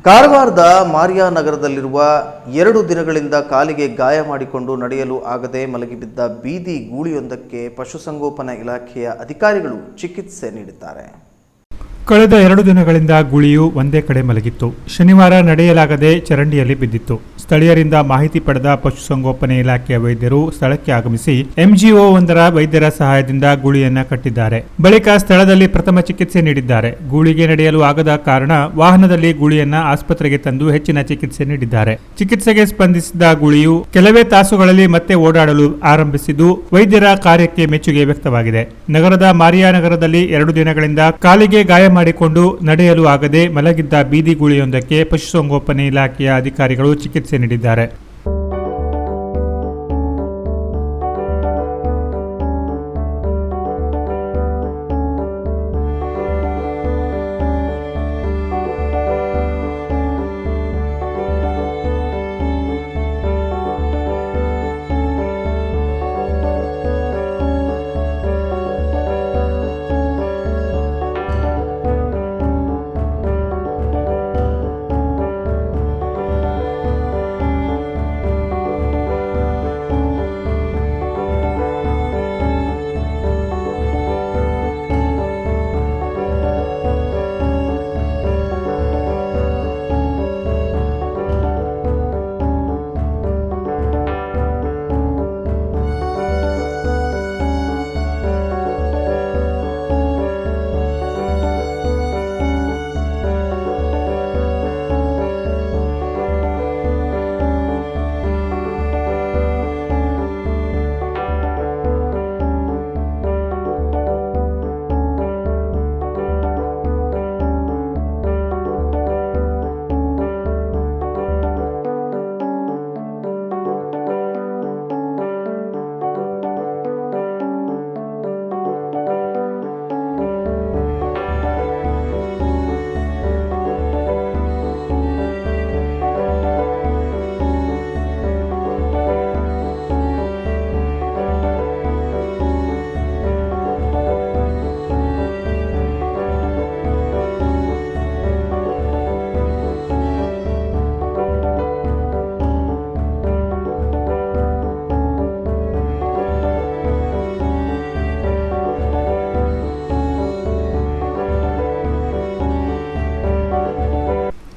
ಕಾರವಾರದ ಮಾರಿಯಾನಗರದಲ್ಲಿರುವ 2 ದಿನಗಳಿಂದ ಕಾಲಿಗೆ ಗಾಯ ಮಾಡಿಕೊಂಡು ನಡೆಯಲು ಆಗದೆ ಮಲಗಿಬಿದ್ದ ಬೀದಿ ಗೂಳಿಯೊಂದಕ್ಕೆ ಪಶುಸಂಗೋಪನಾ ಇಲಾಖೆಯ ಅಧಿಕಾರಿಗಳು ಚಿಕಿತ್ಸೆ ನೀಡಿದ್ದಾರೆ. ಕಳೆದ 2 ದಿನಗಳಿಂದ ಗೂಳಿಯು ಒಂದೇ ಕಡೆ ಮಲಗಿತ್ತು. ಶನಿವಾರ ನಡೆಯಲಾಗದೆ ಚರಂಡಿಯಲ್ಲಿ ಬಿದ್ದಿತ್ತು. ಸ್ಥಳೀಯರಿಂದ ಮಾಹಿತಿ ಪಡೆದ ಪಶುಸಂಗೋಪನೆ ಇಲಾಖೆಯ ವೈದ್ಯರು ಸ್ಥಳಕ್ಕೆ ಆಗಮಿಸಿ ಎಂಜಿಒ ಒಂದರ ವೈದ್ಯರ ಸಹಾಯದಿಂದ ಗೂಳಿಯನ್ನ ಕಟ್ಟಿದ್ದಾರೆ. ಬಳಿಕ ಸ್ಥಳದಲ್ಲಿ ಪ್ರಥಮ ಚಿಕಿತ್ಸೆ ನೀಡಿದ್ದಾರೆ. ಗೂಳಿಗೆ ನಡೆಯಲು ಆಗದ ಕಾರಣ ವಾಹನದಲ್ಲಿ ಗೂಳಿಯನ್ನ ಆಸ್ಪತ್ರೆಗೆ ತಂದು ಹೆಚ್ಚಿನ ಚಿಕಿತ್ಸೆ ನೀಡಿದ್ದಾರೆ. ಚಿಕಿತ್ಸೆಗೆ ಸ್ಪಂದಿಸಿದ ಗೂಳಿಯು ಕೆಲವೇ ತಾಸುಗಳಲ್ಲಿ ಮತ್ತೆ ಓಡಾಡಲು ಆರಂಭಿಸಿದ್ದು ವೈದ್ಯರ ಕಾರ್ಯಕ್ಕೆ ಮೆಚ್ಚುಗೆ ವ್ಯಕ್ತವಾಗಿದೆ. ನಗರದ ಮಾರಿಯಾನಗರದಲ್ಲಿ 2 ದಿನಗಳಿಂದ ಕಾಲಿಗೆ ಗಾಯ ಮಾಡಿಕೊಂಡು ನಡೆಯಲು ಆಗದೆ ಮಲಗಿದ್ದ ಬೀದಿ ಗೂಳಿಯೊಂದಕ್ಕೆ ಪಶುಸಂಗೋಪನೆ ಇಲಾಖೆಯ ಅಧಿಕಾರಿಗಳು ಚಿಕಿತ್ಸೆ ನೀಡಿದ್ದಾರೆ.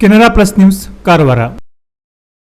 Canara plus news Karwar.